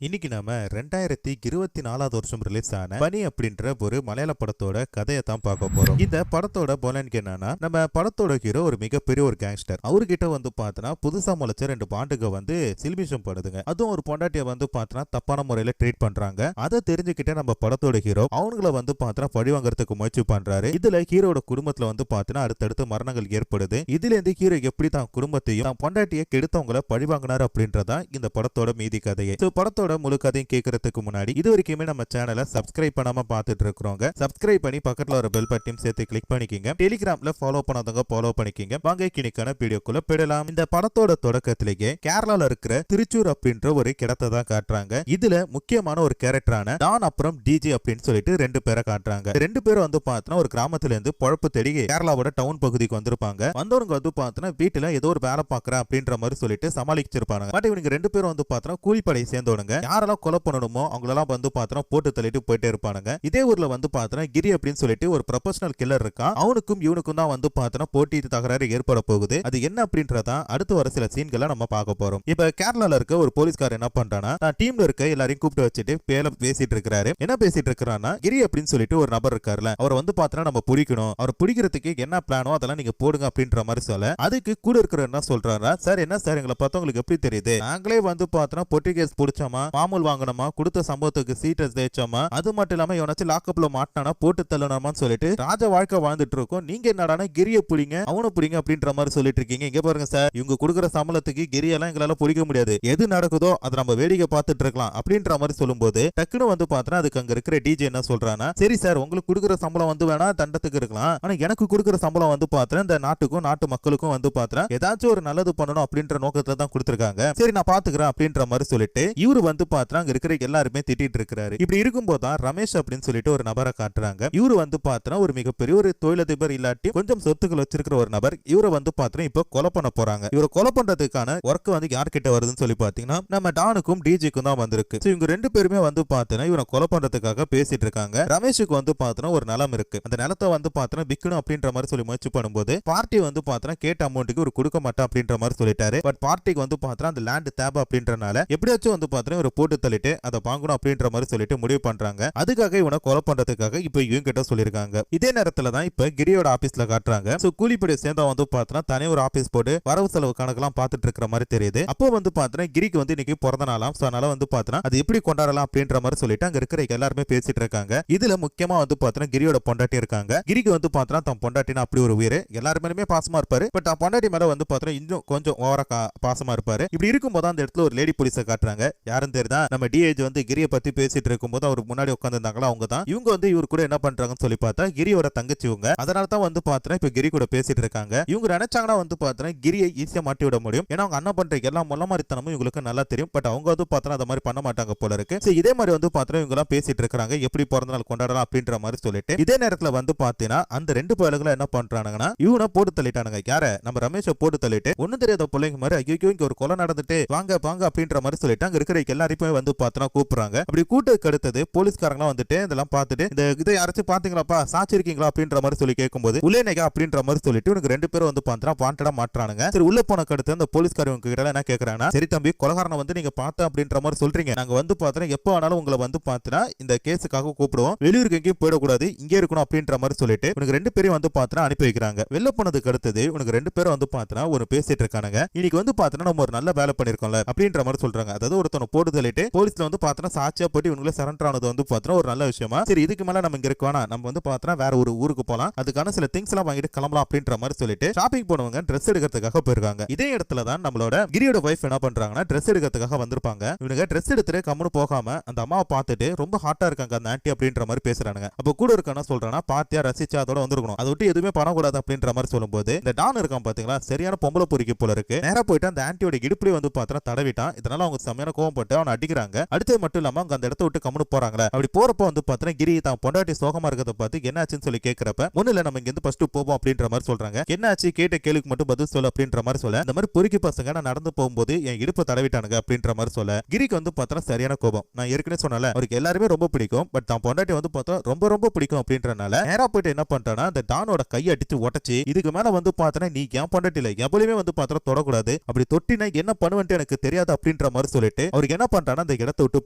இன்னைக்கு நாம 2024 வருஷம் ரிலீஸ் ஆன பனி அப்படின்ற ஒரு மலையாள படத்தோட கதையை தான் பார்க்க போறோம். இந்த படத்தோட போலன்க்கு என்னன்னா, நம்ம படத்தோட ஹீரோ ஒரு மிகப்பெரிய ஒரு கேங்ஸ்டர். அவர்கிட்ட வந்து பார்த்தனா புதுசா முளைச்ச ரெண்டு பாண்டுங்க வந்து சில்மிஷம் பண்ணுதுங்க. அதுவும் ஒரு பொண்டாட்டிய வந்து பார்த்தனா தப்பான முறையில ட்ரீட் பண்றாங்க. அதை தெரிஞ்சுக்கிட்டே நம்ம படத்தோட ஹீரோ அவங்கள வந்து பார்த்தனா பழி வாங்குறதுக்கு முயற்சி பண்றாரு. இதுல ஹீரோட குடும்பத்துல வந்து பார்த்தனா அடுத்தடுத்து மரணங்கள் ஏற்படுது. இதுல இருந்து ஹீரோ எப்படி தான் குடும்பத்தையும் தான் பொண்டாட்டியை கெடுத்தவங்களை பழி வாங்கினார் அப்படின்றதா இந்த படத்தோட மீதி கதையை. படத்தோட முழு கதையும் கேட்கறதுக்கு முன்னாடி இது வரைக்குமே நம்ம சேனலை சப்ஸ்கிரைப் பண்ணாம பார்த்துட்டு இருக்கிறவங்க சப்ஸ்கிரைப் பண்ணி பக்கத்துல ஒரு பெல் பட்டன் சேர்த்து கிளிக் பண்ணிக்கிங்க. டெலிகிராம்ல ஃபாலோ பண்ணாதவங்க ஃபாலோ பண்ணிக்கிங்க. வாங்க கிணிக்கான வீடியோக்குள்ள போயிடலாம். இந்த படத்தோட தொடக்கத்திலேயே கேரளால இருக்கிற திருச்சூர் அப்படின்ற ஒரு இடத்தை தான் காட்டுறாங்க. இதுல முக்கியமான ஒரு கேரக்டரான டான் அப்புறம் டிஜே அப்படின்னு சொல்லிட்டு ரெண்டு பேரை காட்டுறாங்க. ரெண்டு பேரும் வந்து பார்த்தா ஒரு கிராமத்துல இருந்து பொழப்பு தேடி கேரளாவோட டவுன் பகுதிக்கு வந்திருப்பாங்க. வந்தவங்க வந்து பார்த்தா வீட்டுல ஏதோ ஒரு வேலை பாக்குறேன் அப்படின்ற மாதிரி சொல்லிட்டு சமாளிச்சிருப்பாங்க. பட் இவங்க ரெண்டு பேரும் வந்து பார்த்தா கூலிப்படை சேர்ந்தவனுங்க. யாரெல்லாம் கொலை பண்ணணுமோ அவங்களெல்லாம் வந்து பார்த்தா போட்டு தள்ளிட்டு போயிட்டே இருப்பானுங்க. இதே ஊர்ல வந்து பார்த்தா கிரி அப்படின்னு சொல்லிட்டு ஒரு ப்ரொஃபஷனல் கில்லர் இருக்கான். அவனுக்கும் இவனுக்கும் தான் வந்து பார்த்தா போட்டி தகராறு ஏற்பட போகுது. அது என்ன அப்படின்றதான் அடுத்து வர சில சீன்களை நம்ம பார்க்க போறோம். இப்ப கேரளால இருக்க ஒரு போலீஸ்காரர் என்ன பண்றானா, தான் டீம்ல இருக்க எல்லாரையும் கூப்பிட்டு வச்சுட்டு பேசிட்டு இருக்காரு. என்ன பேசிட்டு இருக்கிறான்னா, கிரி அப்படின்னு சொல்லிட்டு ஒரு நபர் இருக்காருல, அவர் வந்து பார்த்தா நம்ம பிடிக்கணும், அவர் பிடிக்கிறதுக்கு என்ன பிளானோ அதெல்லாம் நீங்க போடுங்க அப்படின்ற மாதிரி சொல்ல, அதுக்கு கூட இருக்கிற என்ன சொல்றாரா, சார் என்ன சார் எங்களை பார்த்தா உங்களுக்கு எப்படி தெரியுது, நாங்களே வந்து பார்த்தா பொட்டி கேஸ் பிடிச்சோமா, மாமூல் வாங்கணுமா, கொடுத்த சம்பவத்துக்கு சீட்டை தேய்ச்சோமா, அது மட்டும் இல்லாம எவனாச்சும் லாக்கப்ல மாட்டினானா போட்டு தள்ளணுமான்னு சொல்லிட்டு ராஜ வாழ்க்கை வாழ்ந்துட்டு இருக்கோம். நீங்க என்னடானா கிரிய பிடிங்க அவனை பிடிங்க அப்படின்ற மாதிரி சொல்லிட்டு இருக்கீங்க. இங்க பாருங்க சார், இவங்க கொடுக்குற சம்பளத்துக்கு கிரியெல்லாம் எங்களால பிடிக்க முடியாது. எது நடக்குதோ அதை நம்ம வேடிக்கை பார்த்துட்டு இருக்கலாம் அப்படின்ற மாதிரி சொல்லும்போது டக்குனு வந்து பார்த்தா அதுக்கு அங்க இருக்கிற டிஜே என்ன சொல்றானா, சரி சார் உங்களுக்கு கொடுக்குற சம்பளம் வந்து வேணா தண்டத்துக்கு இருக்கலாம், ஆனா எனக்கு கொடுக்குற சம்பளம் வந்து பார்த்தா இந்த நாட்டுக்கும் நாட்டு மக்களுக்கும் வந்து பார்த்தா ஏதாச்சும் ஒரு நல்லது பண்ணணும் அப்படின்ற நோக்கத்துல தான் கொடுத்திருக்காங்க. சரி நான் பாத்துக்கிறேன் அப்படின்ற மாதிரி சொல்லிட்டு இவரு வந்து பார்த்தா அங்க இருக்கிற எல்லாருமே திட்டிட்டு இருக்காரு. இப்படி இருக்கும்போது தான் ரமேஷ் அப்படின்னு சொல்லிட்டு ஒரு நபரை காட்டுறாங்க. இவரு வந்து பார்த்தா ஒரு மிகப்பெரிய ஒரு தொழிலதிபர் இல்லாட்டி கொஞ்சம் சொத்துக்கள் வச்சிருக்கிற ஒரு நபர். இவரை வந்து பார்த்தா இப்போ கொலை பண்ண போறாங்க. இவரை கொலை பண்றதுக்கான ஒர்க் வந்து யார்கிட்ட வருதுன்னு சொல்லி பாத்தீங்கன்னா நம்ம டானுக்கும் டிஜிக்கும் தான் வந்திருக்கு. இவங்க ரெண்டு பேருமே வந்து பார்த்தா இவரை கொலை பண்றதுக்காக பேசிட்டு இருக்காங்க. ரமேஷுக்கு வந்து பார்த்தா ஒரு நிலம் இருக்கு. அந்த நிலத்தை வந்து பார்த்தா விக்கணும் அப்படின்ற மாதிரி சொல்லி முயற்சி பண்ணும்போது பார்ட்டி வந்து பார்த்தா கேட்ட அமௌண்ட்டுக்கு ஒரு கொடுக்க மாட்டேன் அப்படின்ற மாதிரி சொல்லிட்டாரு. பட் பார்ட்டிக்கு வந்து பார்த்தா அந்த லேண்ட் தேவை அப்படின்றனால எப்படியாச்சும் வந்து பார்த்தா இவரை போட்டு தள்ளிட்டு அதை வாங்கணும் அப்படின்ற மாதிரி சொல்லிட்டு முடிவு பண்றாங்க. அதுக்காக இவனை கொலை பண்றதுக்காக இப்ப இவங்க கிட்ட சொல்லிருக்காங்க. இதே நேரத்துல தான் இப்ப கிரியோட ஆபீஸ்ல காட்டுறாங்க. சோ கூலிப்படி சேர்ந்தா வந்து பார்த்தா தனி ஒரு ஆபீஸ் போட்டு வரவு செலவு கணக்கெல்லாம் பார்த்துட்டு இருக்கிற மாதிரி தெரியுது. அப்போ வந்து பார்த்தா கிரிக்கு வந்து இன்னைக்கு பிறந்த நாளாம். சோ அதனால வந்து பார்த்தா அது எப்படி கொண்டாடலாம் அப்படின்ற மாதிரி சொல்லிட்டு அங்க இருக்கிற எல்லாருமே பேசிட்டு இருக்காங்க. இதுல முக்கியமா வந்து பார்த்தா கிரியோட பொண்டாட்டி இருக்காங்க. கிரிக்கு வந்து பார்த்தா தன் பொண்டாட்டினா அப்படி ஒரு உயிர், எல்லாருமே பாசமா இருப்பாரு. பட் தன் பொண்டாட்டி மேல வந்து பார்த்தா இன்னும் கொஞ்சம் ஓவரா பாசமா இருப்பாரு. இப்படி இருக்கும்போது அந்த இடத்துல ஒரு லேடி போலீஸை காட்டுறாங்க. யாரும் தெரியுதா, நம்ம டிஏஜ் வந்து கிரிய பத்தி பேசிட்டு இருக்கும்போது அவருக்கு முன்னாடி உட்கார்ந்திருந்தாங்களா அவங்க தான். இவங்க வந்து இவர் கூட என்ன பண்றாங்கன்னு சொல்லி பார்த்தா கிரியோட தங்கச்சி இவங்க. அதனால தான் வந்து பார்த்தா இப்ப கிரி கூட பேசிட்டு இருக்காங்க. இவங்க நினைச்சாங்கன்னா வந்து பார்த்தா கிரியை ஈஸியா மாட்டி விட முடியும். ஏன்னா அவங்க அண்ணன் பண்ற எல்லா மொல்ல மாதிரித்தனமும் இவங்களுக்கு நல்லா தெரியும். பட் அவங்க வந்து பார்த்தா அந்த மாதிரி பண்ண மாட்டாங்க போல இருக்கு. சரி இதே மாதிரி வந்து பார்த்தா இவங்க எல்லாம் பேசிட்டு இருக்காங்க எப்படி பிறந்த நாள் கொண்டாடலாம் அப்படின்ற மாதிரி சொல்லிட்டு இதே நேரத்துல வந்து பார்த்தீங்கன்னா அந்த ரெண்டு பயலுங்களும் என்ன பண்றாங்கன்னா இவனை போட்டு தள்ளிட்டானுங்க. யார நம்ம ரமேஷை போட்டு தள்ளிட்டு ஒன்னும் தெரியாத பிள்ளைங்க மாதிரி ஐயோ இங்க ஒரு கொலை நடந்துட்டு வாங்க வாங்க அப்படின்ற மாதிரி சொல்லிட்டு அங்க இருக்கிற எல்லாருமே வந்து பார்த்தா கூப்பிடுறாங்க. அப்படி கூட்டத்துக்கு அடுத்தது போலீஸ்காரங்க வந்துட்டு இதெல்லாம் பார்த்துட்டு இந்த இதை யாராச்சும் பாத்தீங்களாப்பா சாட்சி இருக்கீங்களா அப்படின்ற மாதிரி சொல்லி கேட்கும்போது உள்ளேனேகா அப்படின்ற மாதிரி சொல்லிட்டு உனக்கு ரெண்டு பேரும் வந்து பார்த்தா வாண்டடா மாட்டுறானுங்க. சரி உள்ள போன அடுத்து அந்த போலீஸ்காரங்க கிட்ட என்ன கேட்கறாங்கன்னா, சரி தம்பி கொலகாரனை வந்து நீங்க பார்த்தா அப்படின்ற மாதிரி சொல்றீங்க, நாங்க வந்து பார்த்தா எப்போ ஆனாலும் உங்களை வந்து பார்த்தா இந்த கேஸுக்காக கூப்பிடுவோம், வெளியூருக்கு எங்கேயும் போயிடக்கூடாது இங்கே இருக்கணும் அப்படின்ற மாதிரி சொல்லிட்டு உனக்கு ரெண்டு பேரும் வந்து பார்த்தா அனுப்பி வைக்கிறாங்க. வெளில போனதுக்கு அடுத்தது உனக்கு ரெண்டு பேரும் வந்து பார்த்தா ஒரு பேசிட்டு இருக்கானுங்க. இன்னைக்கு வந்து பார்த்தா நம்ம ஒரு நல்ல வேலை பண்ணிருக்கோம்ல அப்படின்ற மாதிரி சொல்றாங்க. அதாவது ஒருத்தனை போட்டு தள்ளிட்டு போலீஸ்ல வந்து பார்த்தா சாட்சியா போட்டு இவங்கள சரண்டர் ஆனது வந்து பார்த்தா ஒரு நல்ல விஷயமா. சரி இதுக்கு மேல நம்ம இங்க இருக்கோம், நம்ம வந்து பார்த்தா வேற ஒரு ஊருக்கு போலாம், அதுக்கான சில திங்ஸ் எல்லாம் வாங்கிட்டு கிளம்பலாம் அப்படின்ற மாதிரி சொல்லிட்டு ஷாப்பிங் போனவங்க ட்ரெஸ் எடுக்கிறதுக்காக போயிருக்காங்க. இதே இடத்துல தான் நம்மளோட கிரியோட வைஃப் என்ன பண்றாங்கன்னா ட்ரெஸ் எடுக்கிறதுக்காக வந்திருப்பாங்க. இவங்க ட்ரெஸ் எடுத்துட்டு கம்முனு போகாம அந்த அம்மாவை பார்த்துட்டு ரொம்ப ஹாட்டா இருக்காங்க அந்த ஆன்ட்டி அப்படின்ற மாதிரி பேசுறாங்க. அப்ப கூட இருக்கான சொல்றானா பாத்தியா ரசிச்சா அதோட வந்திருக்கணும், அதை விட்டு எதுவுமே பண்ணக்கூடாது அப்படின்ற மாதிரி சொல்லும்போது இந்த டான் இருக்கான் பாத்தீங்களா, சரியான பொம்பளை பொறுக்கி போல இருக்கு. நேரா போயிட்டு அந்த ஆன்ட்டியோட இடுப்புலயே வந்து பார்த்தா தடவிட்டான். இதனால அவங்க செம்மையான கோவப்பட்டு அவனை அடிக்கிறாங்க. அடுத்தது மட்டும் இல்லாம அவங்க அந்த இடத்த விட்டு கம்முனு போறாங்களே. அப்படி போறப்ப வந்து பார்த்தா கிரி தான் பொண்டாட்டி சோகமா இருக்கிறத பார்த்து என்னாச்சுன்னு சொல்லி கேட்கிறப்ப ஒண்ணு இல்ல நம்ம இங்க இருந்து ஃபர்ஸ்ட் போவோம் அப்படின்ற மாதிரி சொல்றாங்க. என்னாச்சு கேட்ட கேளுக்கு மட்டும் பதில் சொல்ல அப்படின்ற மாதிரி சொல்ல, இந்த மாதிரி பொறுக்கி பசங்க நான் நடந்து போகும்போது என் இடுப்பு தடவிட்டானுங்க அப்படின்ற மாதிரி சொல்ல கிரிக்கு வந்து பார்த்தா சரியான கோபம். நான் ஏற்கனவே சொன்னல அவருக்கு எல்லாருமே ரொம்ப பிடிக்கும், பட் தான் பொண்டாட்டி வந்து பார்த்தா ரொம்ப ரொம்ப பிடிக்கும் அப்படின்றனால நேரா போயிட்டு என்ன பண்றானா அந்த டானோட கையை அடிச்சு உடச்சு இதுக்கு மேல வந்து பார்த்தா நீ என் பொண்டாட்டி இல்ல எவ்வளவுமே வந்து பார்த்தா தொடக்கூடாது, அப்படி தொட்டினா என்ன பண்ணுவேன்ட்டு எனக்கு தெரியாது அப்படின்ற மாதிரி சொல்லிட்டு அவருக்கு என்ன என்ன பண்றானா அந்த இடத்தை விட்டு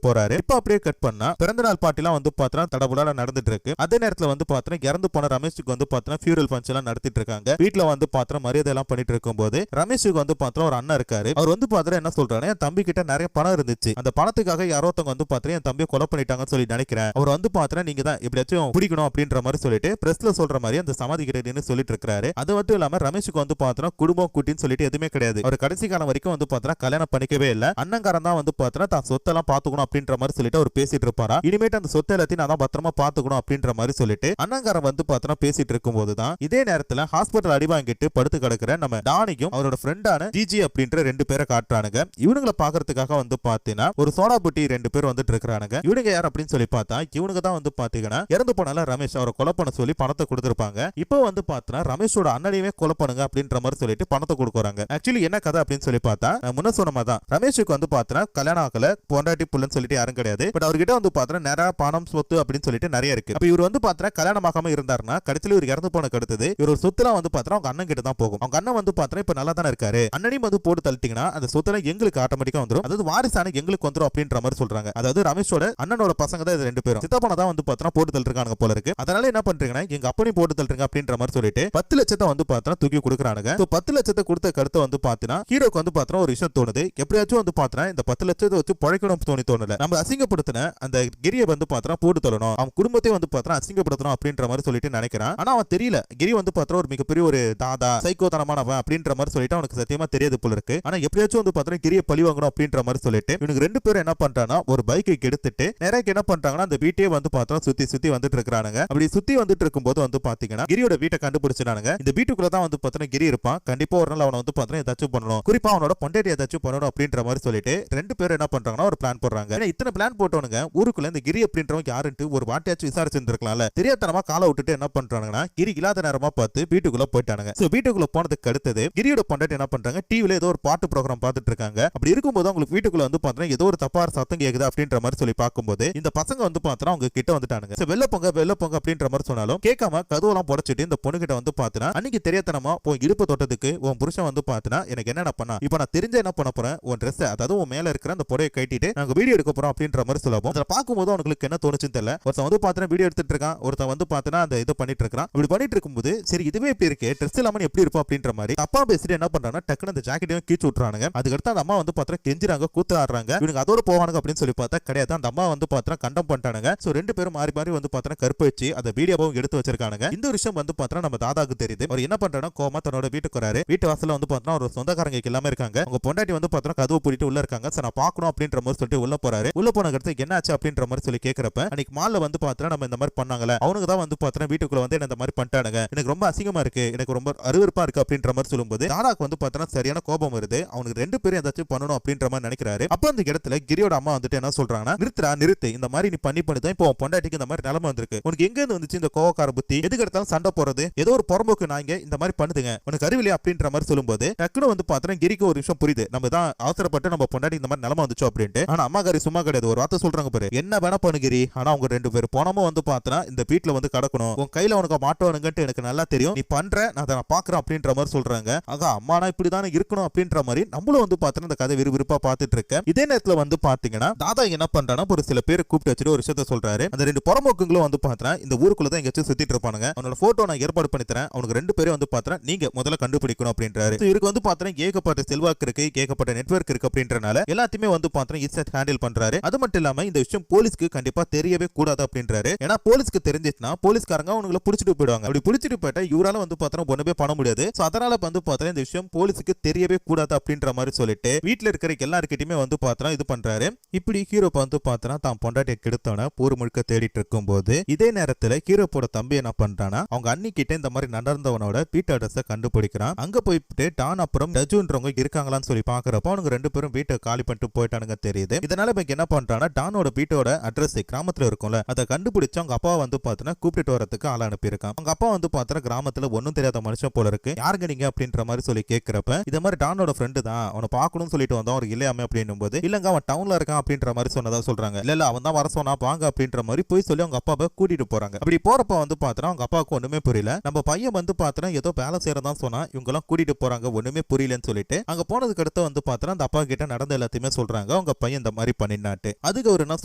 போறாரு. இப்ப அப்படியே கட் பண்ணா பிறந்த நாள் பார்ட்டி எல்லாம் வந்து பாத்தீங்கன்னா தடபுடலா நடந்துட்டு இருக்கு. அதே நேரத்துல வந்து பாத்தீங்கன்னா இறந்து போன ரமேஷுக்கு வந்து பாத்தீங்கன்னா ஃபியூரல் ஃபங்க்ஷன் எல்லாம் நடத்திட்டு இருக்காங்க. வீட்டுல வந்து பாத்தீங்கன்னா மரியாதை எல்லாம் பண்ணிட்டு இருக்கும்போது ரமேஷுக்கு வந்து பாத்தீங்கன்னா ஒரு அண்ணன் இருக்காரு. அவர் வந்து பாத்தீங்கன்னா என்ன சொல்றாரு, என் தம்பி கிட்ட நிறைய பணம் இருந்துச்சு, அந்த பணத்துக்காக யாரோ ஒருத்தவங்க வந்து பாத்தீங்கன்னா என் தம்பியை கொலை பண்ணிட்டாங்கன்னு சொல்லி நினைக்கிறேன். அவர் வந்து பாத்தீங்கன்னா நீங்க தான் எப்படியாச்சும் பிடிக்கணும் அப்படின்ற மாதிரி சொல்லிட்டு பிரஸ்ல சொல்ற மாதிரி அந்த சமாதி கிட்ட சொல்லிட்டு இருக்காரு. அது மட்டும் இல்லாம ரமேஷுக்கு வந்து பாத்தீங்கன்னா குடும்பம் குட்டின்னு சொல்லிட்டு எதுவுமே கிடையாது. அவர் கடைசி காலம் வரைக்கும் வந்து பாத்தீங்கன்னா கல்யாணம் பண்ணிக்கவே இல்ல. அண்ணங்காரன் தான் வந்து பாத்தீங்கன்னா தான் சொத்தெல்லாம் பாத்துக்கணும் அப்படின்ற மாதிரி சொல்லிட்டு அவர் பேசிட்டு இருப்பாரா. இனிமேட்டு அந்த சொத்தை எல்லாத்தையும் நான் தான் பத்திரமா பாத்துக்கணும் அப்படின்ற மாதிரி சொல்லிட்டு அண்ணங்காரன் வந்து பாத்தீங்கன்னா பேசிட்டு இருக்கும் போதுதான் இதே நேரத்துல ஹாஸ்பிட்டல் அடி வாங்கிட்டு படுத்து கிடக்குற நம்ம டானிக்கும் அவரோட ஃப்ரெண்டான ஜிஜி அப்படின்ற 2 பேரை காட்டுறானுங்க. இவனுங்களை பாக்குறதுக்காக வந்து பாத்தீங்கன்னா ஒரு சோடா புட்டி 2 பேர் வந்துட்டு இருக்கானுங்க. இவனுங்க யார் அப்படின்னு சொல்லி பார்த்தா இவனுங்க தான் வந்து பாத்தீங்கன்னா இறந்து போனால ரமேஷ் அவரை கொலை பண்ண சொல்லி பணத்தை கொடுத்திருப்பாங்க. இப்போ வந்து பாத்தீங்கன்னா ரமேஷோட அண்ணனையுமே கொலை பண்ணுங்க அப்படின்ற மாதிரி சொல்லிட்டு பணத்தை கொடுக்குறாங்க. ஆக்சுவலி என்ன கதை அப்படின்னு சொல்லி பார்த்தா முன்ன சொன்ன மாதிரி தான் ரமேஷுக்கு வந்து பாத்தீங்கன்னா கல்யாணம் ஆகல, பொண்டாட்டி புள்ளன்னு சொல்லிட்டு யாரும் கிடையாது. பட் அவர்கிட்ட வந்து பாத்தீங்கன்னா நிறைய பணம் சொத்து அப்படின்னு சொல்லிட்டு நிறைய இருக்கு. அப்ப இவர் வந்து பாத்தீங்கன்னா கல்யாணம் ஆகாம இருந்தாருன்னா கடைசியில் இவர் இறந்து போன அடுத்தது இவர் ஒரு சொத்துலாம் வந்து பாத்தீங்கன்னா அவங்க அண்ணன் கிட்ட தான் போகும். அவங்க அண்ணன் வந்து பாத்தீங்கன்னா இப்ப நல்லா தானே இருக்காரு, அண்ணனையும் வந்து போட்டு தள்ளிட்டீங்கன்னா அந்த சொத்துல எங்களுக்கு ஆட்டோமேட்டிக்கா வந்துடும், அதாவது வாரிசான எங்களுக்கு வந்துடும் அப்படின்ற மாதிரி சொல்றாங்க. அதாவது ரமேஷோட அண்ணனோட பசங்க தான் 2 பேரும் சித்தப்பனை தான் வந்து பாத்தீங்கன்னா போட்டு தள்ளிருக்காங்க போல இருக்கு. அதனால என்ன பண்றீங்கன்னா எங்க அப்பனையும் போட்டு தள்ளுங்க அப்படின்ற மாதிரி சொல்லிட்டு 10 லட்சத்தை வந்து பாத்தீங்கன்னா தூக்கி கொடுக்குறானுங்க. 10 லட்சத்தை கொடுத்த கருத்தை வந்து பாத்தீங்கன்னா ஹீரோக்கு வந்து பாத்தீங்கன்னா ஒரு விஷயம் தோணுது, எப்படியாச்சும் வந்து பாத்தீங்கன்னா இந்த 10 லட்சத்தை வச்சு பழைக்கணும் தோணல, நம்ம அசிங்கப்படுத்தின அந்த கிரியை வந்து பாத்தீங்கன்னா போட்டு தள்ளணும், அவன் குடும்பத்தையும் வந்து பாத்தீங்கன்னா அசிங்கப்படுத்தணும் அப்படின்ற மாதிரி சொல்லிட்டு நினைக்கிறான். ஆனா அவன் தெரியல கிரி வந்து பாத்தீங்கன்னா ஒரு மிகப்பெரிய ஒரு தாதா சைக்கோதனமானவன் அப்படின்ற மாதிரி சொல்லிட்டு அவனுக்கு சத்தியமா தெரியாது போல இருக்கு. ஆனா எப்படியாச்சும் வந்து பாத்தீங்கன்னா கிரியை பழி வாங்கணும் அப்படின்ற மாதிரி சொல்லிட்டு இவனுக்கு 2 பேரும் என்ன பண்றானா ஒரு பைக்கை எடுத்துட்டு நேரா என்ன பண்றாங்கன்னா அந்த வீட்டையே வந்து பாத்தீங்கன்னா சுத்தி வந்துட்டு இருக்கானுங்க. அப்படி சுத்தி வந்துட்டு இருக்கும்போது வந்து பாத்தீங்கன்னா கிரியோட வீட்டை கண்டுபிடிச்சிட்டானுங்க. இந்த வீட்டுக்குள்ள தான் வந்து பாத்தீங்கன்னா கிரி இருப்பான். கண்டிப்பா ஒரு நாள் அவனை வந்து பாத்தீங்கன்னா ஏதாச்சும் பண்ணணும், குறிப்பா அவனோட பொண்டாட்டி ஏதாச்சும் பண்ணணும் அப்படின்ற மாதிரி சொல்லிட்டு 2 பேரும் என்ன பண்றாங்கன்னா ஒரு பிளான் போடுறாங்க. ஏன்னா இத்தனை பிளான் போட்டவனுங்க ஊருக்குள்ள இந்த கிரி அப்படின்றவங்க யாருன்ட்டு ஒரு வாட்டியாச்சும் விசாரிச்சிருந்திருக்கலாம்ல. தெரியாதனமா காலை விட்டுட்டு என்ன பண்றாங்கன்னா கிரி இல்லாத நேரமா பார்த்து வீட்டுக்குள்ள போயிட்டானுங்க. சோ வீட்டுக்குள்ள போனதுக்கு அடுத்தது கிரியோட பொண்டாட்டி என்ன பண்றாங்க, டிவில ஏதோ ஒரு பாட்டு ப்ரோகிராம் பார்த்துட்டு இருக்காங்க. அப்படி இருக்கும்போது அவங்களுக்கு வீட்டுக்குள்ள வந்து பாத்தீங்கன்னா ஏதோ ஒரு தப்பார சத்தம் கேக்குது அப்படின்ற மாதிரி சொல்லி பார்க்கும்போது இந்த பசங்க வந்து பாத்தீங்கன்னா அவங்க கிட்ட வந்துட்டானுங்க. சோ வெள்ள போங்க அப்படின்ற மாதிரி சொன்னாலும் கேட்காம கதவெல்லாம் புடைச்சிட்டு இந்த பொண்ணு கிட்ட வந்து பாத்தீங்கன்னா அன்னைக்கு தெரியாதனமா உன் இடுப்பு தொட்டதுக்கு உன் புருஷன் வந்து பாத்தீங்கன்னா எனக்கு என்ன பண்ணா, இப்போ நான் தெரிஞ்ச என்ன பண்ண போறேன், உன் ட்ரெஸ் அதாவது உன் மேல இருக்கிற அந்த புடையை கட்டிட்டு நாங்க வீடியோ எடுக்க போறோம் அப்படின்ற மாதிரி சொல்லவும் அதை பார்க்கும்போது அவங்களுக்கு என்ன தோணுச்சுன்னு தெரியல. ஒருத்தன் வந்து பாத்தீங்கன்னா வீடியோ எடுத்துட்டு இருக்கான், ஒருத்தன் வந்து பாத்தீங்கன்னா அந்த இது பண்ணிட்டு இருக்கான். இப்படி பண்ணிட்டு இருக்கும்போது சரி இதுவே இப்படி இருக்கு, ட்ரெஸ் இல்லாம எப்படி இருப்போம் அப்படின்ற மாதிரி தப்பா பேசிட்டு என்ன பண்றாங்கன்னா டக்குனு அந்த ஜாக்கெட்டையும் கீச்சு விட்டுறானுங்க. அதுக்கடுத்து அந்த அம்மா வந்து பாத்தீங்கன்னா கெஞ்சிராங்க, கூத்தாடுறாங்க. இவனுக்கு அதோட போவானுங்க அப்படின்னு சொல்லி பார்த்தா கிடையாது. அந்த அம்மா வந்து பாத்தீங்கன்னா கண்டம் பண்ணிட்டானுங்க. சோ 2 பேரும் மாறி மாறி வந்து பாத்தீங்கன்னா கருப்பு வச்சு அந்த வீடியோவும் எடுத்து வச்சிருக்கானுங்க. இந்த விஷயம் வந்து பாத்தீங்கன்னா நம்ம தாதாக்கு தெரியுது. அவர் என்ன பண்றானா கோமா தன்னோட வீட்டுக்கு வராரு. வீட்டு வாசல்ல வந்து பாத்தீங்கன்னா ஒரு சொந்தக்காரங்க எல்லாமே இருக்காங்க. உங்க பொண்டாட்டி வந்து பாத்தீங்கன்னா கதவு பூட்டிட்டு உள்ள இருக்காங்க. சோ நான் பார்க்கணும் அப்படின்ற மாதிரி சொல்லிட்டு உள்ள போறாரு. உள்ள போன அடுத்து என்ன ஆச்சு அப்படின்ற மாதிரி சொல்லி கேக்குறப்ப அன்னைக்கு மால்ல வந்து பாத்தீங்கன்னா நம்ம இந்த மாதிரி பண்ணாங்கல, அவனுக்கு தான் வந்து பாத்தீங்கன்னா வீட்டுக்குள்ள வந்து இந்த மாதிரி பண்ணிட்டானுங்க, எனக்கு ரொம்ப அசிங்கமா இருக்கு, எனக்கு ரொம்ப அருவருப்பா இருக்கு அப்படின்ற மாதிரி சொல்லும்போது தாதாக்கு வந்து பாத்தீங்கன்னா சரியான கோபம் வருது. அவனுக்கு 2 பேரும் ஏதாச்சும் பண்ணணும் அப்படின்ற மாதிரி நினைக்கிறாரு. அப்ப அந்த இடத்துல கிரியோட அம்மா வந்துட்டு என்ன சொல்றாங்கன்னா நிறுத்து, இந்த மாதிரி நீ பண்ணி தான் இப்போ பொண்டாட்டிக்கு இந்த மாதிரி நிலைமை வந்திருக்கு, உனக்கு எங்க இருந்து வந்துச்சு இந்த கோவக்கார புத்தி, எதுக்கு எடுத்தாலும் சண்டை போறது, ஏதோ ஒரு புறம்போக்கு நாங்க இந்த மாதிரி பண்ணுதுங்க, உனக்கு அறிவில்லையா அப்படின்ற மாதிரி சொல்லும்போது டக்குனு வந்து பாத்தீங்கன்னா கிரிக்கு ஒரு விஷயம் புரியுது, நம்ம தான் அவசரப்பட்டு நம்ம பொண்டாட்டி இந்த மாதிரி நிலைமை வந்துச்சோம் அப்படின்ட்டு. ஆனா அம்மா காரி சும்மா கிடையாது, ஒரு வார்த்தை சொல்றாங்க பாரு, என்ன வேணா பண்ணுகிரி, ஆனா அவங்க 2 பேரும் பணமும் வந்து பாத்தனா இந்த வீட்டுல வந்து கடக்கணும், உன் கையில உனக்கு மாட்டவனுங்கட்டு எனக்கு நல்லா தெரியும், நீ பண்ற நான் அதை பாக்குறேன் அப்படின்ற மாதிரி சொல்றாங்க. ஆக அம்மானா இப்படிதானே இருக்கணும் அப்படின்ற மாதிரி நம்மளும் வந்து பாத்தீங்கன்னா இந்த கதை விறுவிறுப்பா பாத்துட்டு இருக்க. இதே நேரத்துல வந்து பாத்தீங்கன்னா தாதா என்ன பண்றானா ஒரு சில பேர் கூப்பிட்டு வச்சுட்டு ஒரு விஷயத்த சொல்றாரு. அந்த 2 புறம்போக்குங்களும் வந்து பாத்தீங்கன்னா இந்த ஊருக்குள்ள தான் எங்கேயும் சுத்திட்டு இருப்பானுங்க, அவனோட போட்டோ நான் ஏற்பாடு பண்ணி தரேன், அவனுக்கு 2 பேரும் வந்து பாத்தீங்கன்னா நீங்க முதல்ல கண்டுபிடிக்கணும் அப்படின்றாரு. இவருக்கு வந்து பாத்தீங்கன்னா ஏகப்பட்ட செல்வாக்கு இருக்கு, ஏகப்பட்ட நெட்வொர்க் இருக்கு அப்படின்றனால எல்லாத்தையுமே வந்து பாத்தீங்கன்னா ஈஸியா ஹேண்டில் பண்றாரு. அது மட்டும் இல்லாம இந்த விஷயம் போலீஸ்க்கு கண்டிப்பா தெரியவே கூடாது அப்படின்றாரு. ஏன்னா போலீஸ்க்கு தெரிஞ்சிச்சுன்னா போலீஸ்காரங்க அவங்களை புடிச்சிட்டு போயிடுவாங்க. அப்படி புடிச்சிட்டு போயிட்டா இவரால வந்து பாத்தீங்கன்னா ஒண்ணுமே பண்ண முடியாது. சோ அதனால வந்து பாத்தீங்கன்னா இந்த விஷயம் போலீஸ்க்கு தெரியவே கூடாது அப்படின்ற மாதிரி சொல்லிட்டு வீட்டுல இருக்கிற எல்லாருக்கிட்டையுமே வந்து பாத்தீங்கன்னா இது பண்றாரு. இப்படி ஹீரோ வந்து பாத்தீங்கன்னா தான் பொண்டாட்டியை கெடுத்தவன ஊர் முழுக்க தேடிட்டு இருக்கும் போது இதே நேரத்துல ஹீரோப்போட தம்பி என்ன பண்றானா அவங்க அண்ணி கிட்ட இந்த மாதிரி நடந்தவனோட வீட்டு அட்ரஸ கண்டுபிடிக்கிறான். அங்க போயிட்டு டான் அப்புறம் ரஜுன்றவங்க இருக்காங்களான்னு சொல்லி பாக்குறப்ப அவங்க 2 பேரும் வீட்டை காலி பண்ணிட்டு போயிட்டானுங்க தெரியுது. இதனால இப்ப என்ன பண்றானா டானோட வீட்டோட அட்ரஸ் கிராமத்துல இருக்கும்ல அதை கண்டுபிடிச்சு அவங்க அப்பா வந்து பாத்தீங்கன்னா கூப்பிட்டு வரதுக்கு ஆள் அனுப்பியிருக்கான். அவங்க அப்பா வந்து பாத்தீங்கன்னா கிராமத்துல ஒன்னும் தெரியாத மனுஷன் போல இருக்கு, யாருங்க நீங்க அப்படின்ற மாதிரி சொல்லி கேட்கிறப்ப இத மாதிரி டானோட ஃப்ரெண்டு தான், அவனை பார்க்கணும்னு சொல்லிட்டு வந்தோம், அவர் இல்லையாமே அப்படின்னும் போது இல்லங்க அவன் டவுன்ல இருக்கான் அப்படின்ற மாதிரி சொன்னதா சொல்றாங்க. இல்ல அவன் தான் வர சொன்னா வாங்க அப்படின்ற மாதிரி போய் சொல்லி அவங்க அப்பாவை கூட்டிட்டு போறாங்க. அப்படி போறப்ப வந்து பாத்தீங்கன்னா அவங்க அப்பாவுக்கு ஒண்ணுமே புரியல. நம்ம பையன் வந்து பாத்தீங்கன்னா ஏதோ வேலை செய்யறதா சொன்னா இவங்க எல்லாம் கூட்டிட்டு போறாங்க, ஒண்ணுமே புரியலன்னு சொல்லிட்டு அங்க போனதுக்கு அடுத்து வந்து பாத்தீங்கன்னா அந்த அப்பா கிட்ட நடந்த எல்லாத்தையுமே சொல்றாங்க. சொல்றாங்க உங்க பையன் இந்த மாதிரி பண்ணினாட்டு. அதுக்கு அவர் என்ன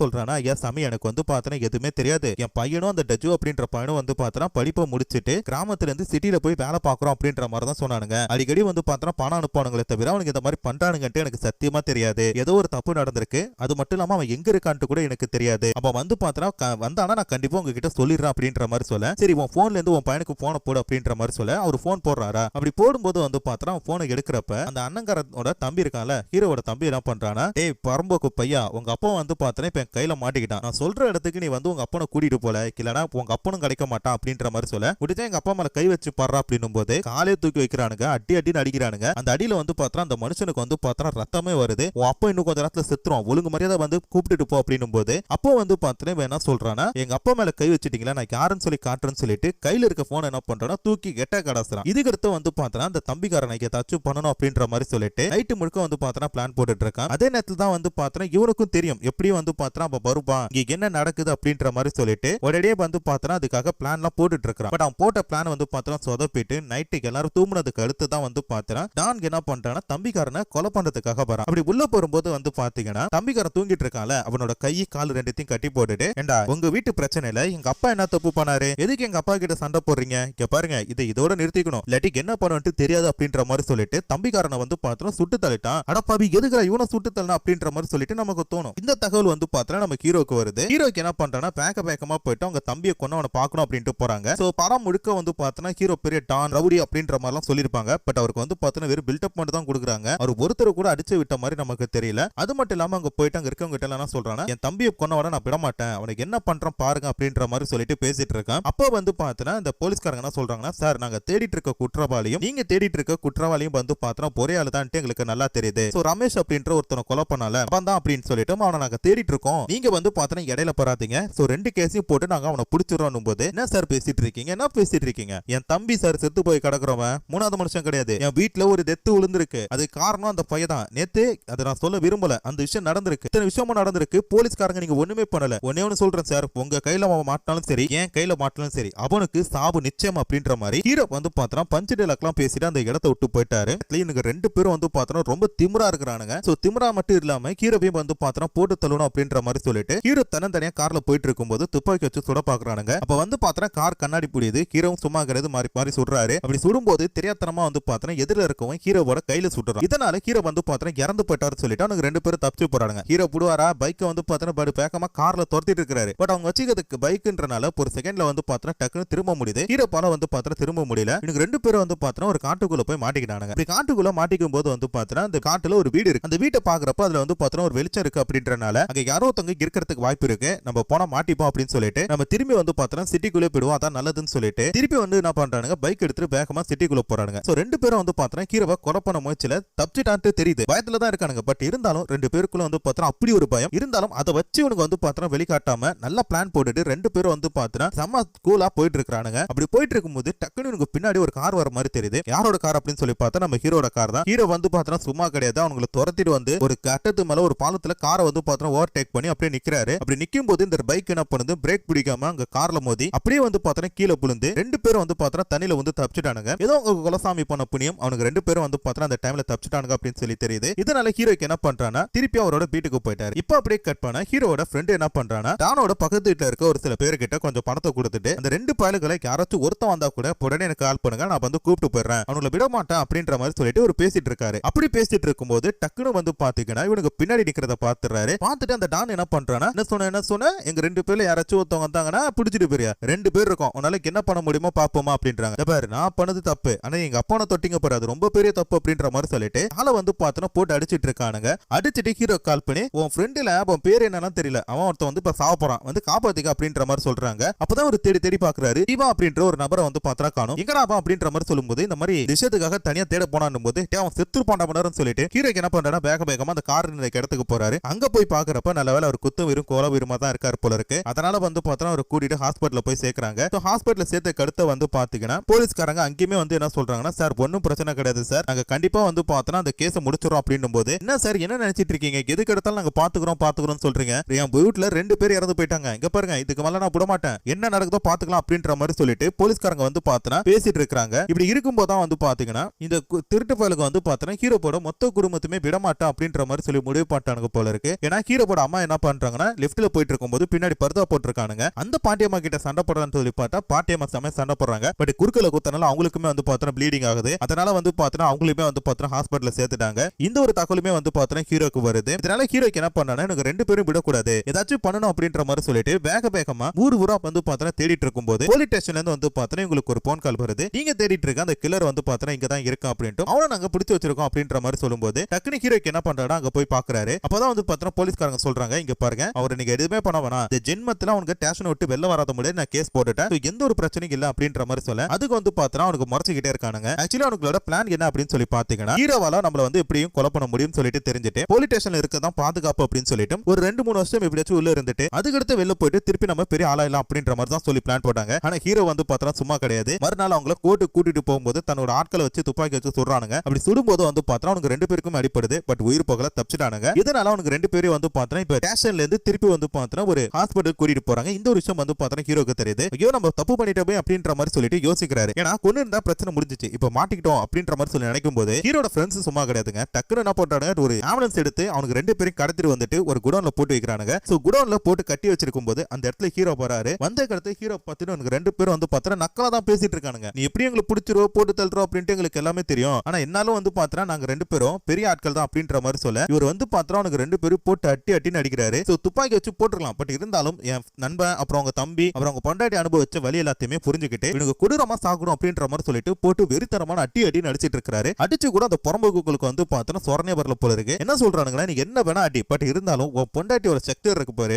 சொல்றானா, ஐயா சாமி எனக்கு வந்து பார்த்தா எதுவுமே தெரியாது, என் பையனும் அந்த டஜு அப்படின்ற பையனும் வந்து பார்த்தா படிப்பை முடிச்சுட்டு கிராமத்துல இருந்து சிட்டில போய் வேலை பாக்குறோம் அப்படின்ற மாதிரி தான் சொன்னானுங்க. அடிக்கடி வந்து பார்த்தா பணம் அனுப்பானுங்களே தவிர அவனுக்கு இந்த மாதிரி பண்றானுங்கன்ட்டு எனக்கு சத்தியமா தெரியாது. ஏதோ ஒரு தப்பு நடந்திருக்கு, அது மட்டும் இல்லாம அவன் எங்க இருக்கான்ட்டு கூட எனக்கு தெரியாது. அப்ப வந்து பார்த்தா வந்தானா நான் கண்டிப்பா உங்ககிட்ட சொல்லிடுறேன் அப்படின்ற மாதிரி சொல்ல, சரி உன் போன்ல இருந்து உன் பையனுக்கு போன போடு அப்படின்ற மாதிரி சொல்ல அவர் போன் போடுறாரா. அப்படி போடும்போது வந்து பார்த்தா அவன் போனை எடுக்கிறப்ப அந்த அண்ணங்காரோட தம்பி இருக்கான்ல, ஹீரோவோட தம்பி என்ன பண்றானா, டேய் பரம்போக்கு பையா உங்க அப்பா வந்து பார்த்தா இப்ப என் கையில மாட்டிக்கிட்டான், நான் சொல்ற இடத்துக்கு நீ வந்து உங்க அப்பனை கூட்டிட்டு போல, இல்லனா உங்க அப்பனும் கிடைக்க மாட்டான் அப்படின்ற மாதிரி சொல்ல, முடிஞ்சா எங்க அப்பா மேல கை வச்சு பாடுறா அப்படின்னும் போது காலே தூக்கி வைக்கிறானுங்க, அடி அடின்னு அடிக்கிறானுங்க. அந்த அடியில வந்து பார்த்தா அந்த மனுஷனுக்கு வந்து பார்த்தா ரத்தமே வருது. உன் அப்பா இன்னும் கொஞ்ச நேரத்துல செத்துரும், ஒழுங்கு மரியாதை வந்து கூப்பிட்டுட்டு போ அப்படின்னும் போது அப்போ வந்து பார்த்தா என்ன சொல்றானா, எங்க அப்பா மேல கை வச்சிட்டீங்களா நான் யாருன்னு சொல்லி காட்டுறேன்னு சொல்லிட்டு கையில இருக்க போன் என்ன பண்றானா தூக்கி கெட்ட கடாசுறான். இதுக்கடுத்து வந்து பார்த்தா அந்த தம்பிக்காரனுக்கு ஏதாச்சும் பண்ணணும் அப்படின்ற மாதிரி சொல்லிட்டு நைட்டு முழுக்க வந்து பார்த்தா பிளான் போட்டுட்டு இருக்கான். அதே நேரத்துல தான் வந்து பார்த்தா இவனுக்கும் தெரியும் எப்படியும் வந்து பார்த்தா அப்ப வருவான், இங்க என்ன நடக்குது அப்படின்ற மாதிரி சொல்லிட்டு உடனே வந்து பார்த்தா அதுக்காக பிளான் எல்லாம் போட்டுட்டு இருக்கான். பட் அவன் போட்ட பிளான் வந்து பார்த்தா சொதப்பிட்டு நைட்டுக்கு எல்லாரும் தூங்குனதுக்கு அடுத்து தான் வந்து பார்த்தா டான் என்ன பண்றானா தம்பிக்காரனை கொலை பண்றதுக்காக வரான். அப்படி உள்ள போகும்போது வந்து பாத்தீங்கன்னா தம்பிக்காரன் தூங்கிட்டு இருக்கான்ல, அவனோட கை கால் ரெண்டுத்தையும் கட்டி போட்டுட்டு, ஏண்டா உங்க வீட்டு பிரச்சனையில எங்க அப்பா என்ன தப்பு பண்ணாரு, எதுக்கு எங்க அப்பா கிட்ட சண்டை போடுறீங்க, இங்க பாருங்க இதை இதோட நிறுத்திக்கணும், இல்லாட்டி என்ன பண்ணுட்டு தெரியாது அப்படின்ற மாதிரி சொல்லிட்டு தம்பிக்காரனை வந்து பார்த்தா சுட்டு தள்ளிட்டான். அடப்பாவி எதுக்குடா இவனை சுட்டு தள்ளனா அப்படின்ற மாதிரி சொல்லிட்டு நமக்கு தோணும். இந்த தகவல் வந்து பார்த்தா நம்ம ஹீரோக்கு வருது. ஹீரோக்கு என்ன பண்றானா பேக்கமா போயிட்டு அவங்க தம்பியை கொண்டு அவனை பார்க்கணும் அப்படின்ட்டு போறாங்க. சோ படம் முழுக்க வந்து பார்த்தா ஹீரோ பெரிய டான் ரவுடி அப்படின்ற மாதிரி எல்லாம் சொல்லிருப்பாங்க. பட் அவருக்கு வந்து பார்த்தா வெறும் பில்டப் மட்டும் தான் கொடுக்குறாங்க. அவர் ஒருத்தர் கூட அடிச்சு விட்ட மாதிரி நமக்கு தெரியல. அது மட்டும் இல்லாம அங்க போயிட்டு அங்க இருக்கவங்க கிட்ட எல்லாம் சொல்றானா, என் தம்பியை கொன்னவன நான் விட மாட்டேன், அவனுக்கு என்ன பண்றான் பாருங்க அப்படின்ற மாதிரி சொல்லிட்டு பேசிட்டு இருக்கான். அப்ப வந்து பார்த்தா இந்த போலீஸ்காரங்க என்ன சொல்றாங்கன்னா, சார் நாங்க தேடிட்டு இருக்க குற்றவாளியும் நீங்க தேடிட்டு இருக்க குற்றவாளியும் வந்து பார்த்தா ஒரே ஆளு தான் எங்களுக்கு நல்லா தெரியுது. சோ ரமேஷ் அப்படின்ற ஒருத்தனை கொலை பண்ணால அவன் தான் அப்படின்னு சொல்லிட்டு அவனை நாங்க தேடிட்டு இருக்கோம், நீங்க வந்து பார்த்தா இடையில பராதீங்க, சோ ரெண்டு கேஸையும் போட்டு நாங்க அவனை பிடிச்சிடறோம் போது என்ன சார் பேசிட்டு இருக்கீங்க, என்ன பேசிட்டு இருக்கீங்க, என் தம்பி சார் செத்து போய் கிடக்குறவன் மூணாவது மனுஷன் கிடையாது, என் வீட்டுல ஒரு டெத்து விழுந்திருக்கு, அது காரணம் அந்த பையன் தான், நேத்து அதை நான் சொல்ல விரும்பல, அந்த விஷயம் நடந்திருக்கு, இத்தனை விஷயமும் நடந்திருக்கு, போலீஸ்காரங்க நீங்க ஒண்ணுமே பண்ணல, ஒன்னே ஒன்னு சொல்றேன் சார், உங்க கையில அவன் மாட்டினாலும் சரி என் கையில மாட்டினாலும் சரி அவனுக்கு சாவு நிச்சயம் அப்படின்ற மாதிரி ஹீரோ வந்து பார்த்தா பஞ்சு டைலாக்லாம் பேசிட்டு அந்த இடத்தை விட்டு போயிட்டாரு. இவங்க ரெண்டு பேரும் வந்து பார்த்தா ரொம்ப திமிரா இருக்கிறானுங்க. சோ திமிரா மட்டும் இல்லாம ஹீரோவையும் வந்து பார்த்தா போட்டு தள்ளணும் அப்படின்ற மாதிரி சொல்லிட்டு ஹீரோ தனியா கார்ல போயிட்டு இருக்கும்போது துப்பாக்கி வச்சு சுட பாக்குறானுங்க. அப்ப வந்து பார்த்தா கார் கண்ணாடி புடியுது, ஹீரோவும் சும்மா கிடையாது மாறி மாறி சுடுறாரு. அப்படி சுடும்போது தெரியாதனமா வந்து பார்த்தா எதிரில இருக்கவன் ஹீரோவோட கையில சுடுறான். இதனால ஹீரோ வந்து பார்த்தா இறந்து போயிட்டாரு சொல்லிட்டு அவங்க ரெண்டு பேரும் தப்பிச்சு போறாங்க. ஹீரோ புடுவாரா பைக்கை வந்து பார்த்தா படு பேக்கமா கார்ல துரத்திட்டு இருக்காரு. பட் அவங்க வச்சுக்கிறதுக்கு பைக்ன்றனால ஒரு செகண்ட்ல வந்து பார்த்தா டக்குன்னு திரும்ப முடியுது. ஹீரோ பால வந்து பார்த்தா திரும்ப முடியல. இவங்க ரெண்டு பேரும் வந்து பார்த்தா ஒரு காட்டுக்குள்ள போய் மாட்டிக்கிட்டாங்க. இப்படி காட்டுக்குள்ள மாட்டிக்கும் போது வந்து பார்த்தா அந்த காட்டுல ஒரு வீடு இருக்கு. அந்த வீட்டை பாக்குறப்ப அதுல வந்து பார்த்தா ஒரு வெளிச்சம் இருக்கு அப்படின்றனால அங்க யாரோ ஒருத்தவங்க இருக்கிறதுக்கு வாய்ப்பு இருக்கு, நம்ம போனா மாட்டிப்போம் அப்படின்னு சொல்லிட்டு நம்ம திரும்பி வந்து பார்த்தா சிட்டிக்குள்ளே போயிடுவோம், அதான் நல்லதுன்னு சொல்லிட்டு திருப்பி வந்து என்ன பண்றானுங்க பைக் எடுத்துட்டு வேகமா சிட்டிக்குள்ள போறானுங்க. சோ ரெண்டு பேரும் வந்து பார்த்தா ஹீரோவை கொலை பண்ண முயற்சியில தப்பிச்சிட்டான்ட்டு தெரியுது, பயத்துல தான் இருக்கானுங்க. பட் இருந்தாலும் ரெண்டு பேருக்குள்ள வந்து பார்த்தா அப்படி ஒரு பயம் இருந்தாலும் அதை வச்சு இவனுக்கு வந்து பார்த்தா வெளிக்காட்டாம நல்லா பிளான் போட்டுட்டு ரெண்டு பேரும் வந்து பார்த்தா செம்ம கூலா போயிட்டு இருக்கானுங்க. அப்படி போயிட்டு இருக்கும்போது டக்குனு இவனுக்கு பின்னாடி ஒரு கார் வர மாதிரி தெரியுது. யாரோட கார் அப்படின்னு சொல்லி பார்த்தா நம்ம ஹீரோட கார் தான். ஹீரோ வந்து பார்த்தா சும்மா கிடையாது, அவங்களை துரத்திட்டு வந்து ஒரு கட்டத்து மேல ஒரு பாலத்துல காரை வந்து பார்த்தா ஓவர் டேக் பண்ணி அப்படியே நிக்கிறாரு. அப்படி நிக்கும் போது இந்த பைக் என்ன பண்ணுது பிரேக் பிடிக்காம அங்க கார்ல மோதி அப்படியே வந்து பார்த்தா கீழே விழுந்து ரெண்டு பேரும் வந்து பார்த்தா தண்ணியில வந்து தப்பிச்சிட்டானுங்க. ஏதோ அவங்க குலசாமி பண்ண புண்ணியம் அவனுக்கு ரெண்டு பேரும் வந்து பார்த்தா அந்த டைம்ல தப்பிச்சிட்டானுங்க அப்படின்னு சொல்லி தெரியுது. இதனால ஹீரோக்கு என்ன பண்றானா திருப்பி அவரோட வீட்டுக்கு போயிட்டாரு. இப்போ அப்படியே கட் பண்ண ஹீரோட ஃப்ரெண்ட் என்ன பண்றானா டானோட பக்கத்து வீட்டுல இருக்க ஒரு சில பேர்கிட்ட கொஞ்சம் பணத்தை கொடுத்துட்டு அந்த ரெண்டு பயலுகளை யாராச்சும் ஒருத்தன் வந்தா கூட உடனே எனக்கு கால் பண்ணுங்க, நான் வந்து கூப்பிட்டு போயிடுறேன், அவங்களை விட மாட்டேன் அப்படின்ற மாதிரி சொல்லிட்டு ஒரு பேசிட்டு இருக்காரு. அப்படி பேசிட்டு இருக்கும்போது டக்குனு வந்து பாத்தீங்கன்னா இவனுக்கு பின்னாடி நிக்கிறத பாத்துறாரு. பார்த்துட்டு அந்த டான் என்ன பண்றானா என்ன சொன்ன எங்க ரெண்டு பேர்ல யாராச்சும் ஒருத்தவங்க வந்தாங்கன்னா பிடிச்சிட்டு போறியா, ரெண்டு பேர் இருக்கும் உன்னால என்ன பண்ண முடியுமோ பாப்போமா அப்படின்றாங்க. பாரு நான் பண்ணது தப்பு, ஆனா எங்க அப்பா தொட்டிங்க போறாது ரொம்ப பெரிய தப்பு அப்படின்ற மாதிரி சொல்லிட்டு ஆளை வந்து பார்த்தோன்னா போட்டு அடிச்சிட்டு இருக்கானுங்க. அடிச்சுட்டு ஹீரோ கால் பண்ணி உன் ஃப்ரெண்டுல அவன் பேர் என்னன்னு தெரியல, அவன் ஒருத்தன் வந்து இப்ப சாவ போறான் வந்து காப்பாத்திக்க அப்படின்ற மாதிரி சொல்றாங்க. அப்பதான் ஒரு தேடி தேடி பாக்குறாரு, தீபா அப்படின்ற ஒரு நபரை வந்து பார்த்தா காணும். எங்கடாபா அப்படின்ற மாதிரி சொல்லும்போது இந்த மாதிரி விஷயத்துக்காக தனியா தேட போனான் போது அவன் செத்து பாண்டாமனு சொல்லிட்டு ஹீரோக்கு என்ன பண்றானா வேகமா அந்த கார் இடத்துக்கு போறாரு. அங்க போய் பாக்குறப்ப நல்ல வேலை அவர் குத்து வீரும் கோல வீரமா தான் இருக்காரு போல இருக்கு. அதனால வந்து பார்த்தா அவர் கூட்டிட்டு ஹாஸ்பிட்டல்ல போய் சேர்க்கறாங்க. ஹாஸ்பிட்டல்ல சேர்த்த அடுத்த வந்து பாத்தீங்கன்னா போலீஸ்காரங்க அங்கேயுமே வந்து என்ன சொல்றாங்கன்னா சார் ஒன்னும் பிரச்சனை கிடையாது சார், நாங்க கண்டிப்பா வந்து பார்த்தோன்னா அந்த கேஸை முடிச்சிடறோம் அப்படின்னும் போது என்ன சார் என்ன நினைச்சிட்டு இருக்கீங்க, எதுக்கு எடுத்தாலும் நாங்க பாத்துக்கிறோம் சொல்றீங்க, என் வீட்டுல ரெண்டு பேர் இறந்து போயிட்டாங்க, இங்க பாருங்க இதுக்கு மேல நான் விட மாட்டேன், என்ன நடக்குதோ பாத்துக்கலாம் அப்படின்ற மாதிரி சொல்லிட்டு போலீஸ்காரங்க வந்து பார்த்தா பேசிட்டு இருக்காங்க. இப்படி இருக்கும்போது தான் வந்து பாத்தீங்கன்னா இந்த திருட்டு பயலுக்கு வந்து பார்த்தோன்னா ஹீரோ போட மொத்த குடும்பத்துமே விட மாட்டேன் அப்படின்ற மாதிரி சொல்லி சொல்லி முடிவு பண்ணிட்டானுங்க போல இருக்கு. ஏன்னா ஹீரோவோட அம்மா என்ன பண்றாங்கன்னா லிஃப்ட்ல போயிட்டு இருக்கும்போது பின்னாடி பர்தா போட்டுருக்கானுங்க. அந்த பாட்டியம்மா கிட்ட சண்டை போடுறான்னு சொல்லி பார்த்தா பாட்டியம்மா சமய சண்டை போடுறாங்க. பட் குறுக்கல குத்தனால அவங்களுக்குமே வந்து பார்த்தா ப்ளீடிங் ஆகுது. அதனால வந்து பார்த்தா அவங்களுமே வந்து பார்த்தா ஹாஸ்பிட்டல்ல சேர்த்துட்டாங்க. இந்த ஒரு தகவலுமே வந்து பார்த்தா ஹீரோக்கு வருது. இதனால ஹீரோக்கு என்ன பண்ணானா எனக்கு ரெண்டு பேரும் விடக்கூடாது, ஏதாச்சும் பண்ணணும் அப்படின்ற மாதிரி சொல்லிட்டு வேகமா ஊரா வந்து பார்த்தா தேடிட்டு இருக்கும்போது போலீஸ் ஸ்டேஷன்ல இருந்து வந்து பார்த்தா உங்களுக்கு ஒரு போன் கால் வருது. நீங்க தேடிட்டு இருக்க அந்த கில்லர் வந்து பார்த்தா இங்க தான் இருக்கான் அப்படின்ட்டு அவனை நாங்க பிடிச்சு வச்சிருக்கோம் அப்படின்ற மாதிரி சொல்லும்போது டக்குனு ஹீரோக்கு என்ன பண்றானா அங்க போய் பாக்குறாரு. அப்பதான் வந்து பார்த்தா போலீஸ்காரங்க சொல்றாங்க இங்க பாருங்க அவர் நீங்க எதுவுமே பண்ண வேணாம், இந்த ஜென்மத்துல அவனுக்கு ஸ்டேஷன் விட்டு வெளில வராத முடியாது, நான் கேஸ் போட்டுட்டேன், எந்த ஒரு பிரச்சனையும் இல்ல அப்படின்ற மாதிரி சொல்ல அதுக்கு வந்து பார்த்தா அவனுக்கு முறைச்சிக்கிட்டே இருக்கானுங்க. ஆக்சுவலி அவங்களோட பிளான் என்ன அப்படின்னு சொல்லி பாத்தீங்கன்னா ஹீரோவால நம்மள வந்து எப்படியும் கொலை பண்ண முடியும் சொல்லிட்டு தெரிஞ்சுட்டு போலீஸ் ஸ்டேஷன்ல இருக்கதான் பாதுகாப்பு அப்படின்னு சொல்லிட்டு ஒரு 2-3 வருஷம் எப்படியாச்சும் உள்ள இருந்துட்டு அதுக்கடுத்து வெளில போயிட்டு திருப்பி நம்ம பெரிய ஆளாயிலாம் அப்படின்ற மாதிரி தான் சொல்லி பிளான் போட்டாங்க. ஆனா ஹீரோ வந்து பார்த்தா சும்மா கிடையாது. மறுநாள் அவங்கள கோர்ட்டு கூட்டிட்டு போகும்போது தன்னோட ஆட்களை வச்சு துப்பாக்கி வச்சு சுடுறானுங்க. அப்படி சுடும்போது வந்து பார்த்தா அவனுக்கு ரெண்டு பேருக்கும் அடிப்படுது. பட் உயிர் போகல, தப்பிச்சிட்டானுங்க. இதனால அவனுக்கு ரெண்டு பேரும் வந்து பார்த்தா இப்ப ஸ்டேஷன்ல இருந்து திருப்பி வந்து பார்த்தா ஒரு ஹாஸ்பிட்டல் கூட்டிட்டு போறாங்க. இந்த ஒரு விஷயம் வந்து பார்த்தா ஹீரோக்கு தெரியுது. ஐயோ நம்ம தப்பு பண்ணிட்டோமே அப்படின்ற மாதிரி சொல்லிட்டு யோசிக்கிறாரு. ஏன்னா கொண்டு இருந்தா பிரச்சனை முடிஞ்சிச்சு, இப்ப மாட்டிக்கிட்டோம் அப்படின்ற மாதிரி சொல்லி நினைக்கும் போது ஹீரோட ஃப்ரெண்ட்ஸ் சும்மா கிடையாதுங்க. டக்குனு என்ன பண்றாங்க ஒரு ஆம்புலன்ஸ் எடுத்து அவனுக்கு ரெண்டு பேரும் கடத்திட்டு வந்துட்டு ஒரு குடோன்ல போட்டு வைக்கிறானுங்க. சோ குடோன்ல போட்டு கட்டி வச்சிருக்கும் போது அந்த இடத்துல ஹீரோ போறாரு. வந்த கடத்து ஹீரோ பார்த்துட்டு எனக்கு ரெண்டு பேரும் வந்து பார்த்தா நக்கலா தான் பேசிட்டு இருக்கானுங்க. நீ எப்படி எங்களுக்கு பிடிச்சிரோ போட்டு தள்ளுறோம் அப்படின்ட்டு எங்களுக்கு எல்லாமே தெரியும். ஆனா என்னாலும் வந்து பார்த்தா நாங்க ரெண்டு பேரும் பெரிய ஆட்கள் தான் அப்படின்ற மாதிரி சொல்ல இவர் வந்து பார்த்தா அவனுக்கு ரெண்டு பேரும் போட்டு அட்டின்னு அடிக்கிறாரு. சோ துப்பாக்கி வச்சு போட்டுக்கலாம். பட் இருந்தாலும் என் நண்பன் அப்புறம் அவங்க தம்பி அப்புறம் அவங்க பொண்டாட்டி அனுபவிச்ச வழி எல்லாத்தையுமே புரிஞ்சுக்கிட்டு இவனுக்கு கொடூரமா சாகணும் அப்படின்ற மாதிரி சொல்லிட்டு போட்டு வெறித்தனமான அட்டின்னு அடிச்சிட்டு இருக்காரு. அடிச்சு கூட அந்த புறம்போக்குகளுக்கு வந்து பார்த்தா சொரணே வரல போல இருக்கு. என்ன சொல்றானுங்களா நீ என்ன வேணா அடி, பட் இருந்தாலும் உன் பொண்டாட்டி ஒரு செக்டர் இருக்கு பாரு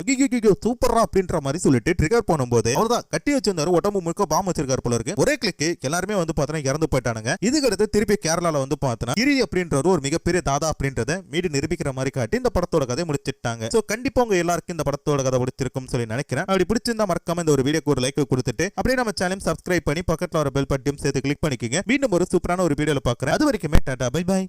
சூப்பரா அப்படின்ற மாதிரி சொல்லிட்டு ட்ரிகர் பண்ணும்போது அவர்தான் கட்டி வச்சிருந்தாரு, உடம்பு முழுக்க பாம் வச்சிருக்காரு போல இருக்கு. ஒரே கிளிக்கு எல்லாருமே வந்து பார்த்தா இறந்து போயிட்டானுங்க. இதுக்கு அடுத்து திருப்பி கேரளால வந்து பார்த்தா கிரி அப்படின்றது ஒரு மிகப்பெரிய தாதா அப்படின்றத மீண்டும் நிரூபிக்கிற மாதிரி காட்டி இந்த படத்தோட கதை முடிச்சிட்டாங்க. சோ கண்டிப்பா உங்க எல்லாருக்கும் இந்த படத்தோட கதை பிடிச்சிருக்கும் சொல்லி நினைக்கிறேன். அப்படி பிடிச்சிருந்தா மறக்காம இந்த ஒரு வீடியோக்கு ஒரு லைக் கொடுத்துட்டு அப்படியே நம்ம சேனல் சப்ஸ்கிரைப் பண்ணி பக்கத்துல ஒரு பெல் பட்டியும் சேர்த்து கிளிக் பண்ணிக்கோங்க. மீண்டும் ஒரு சூப்பரான ஒரு வீடியோல பாக்குறேன். அது வரைக்குமே டாடா பை பை.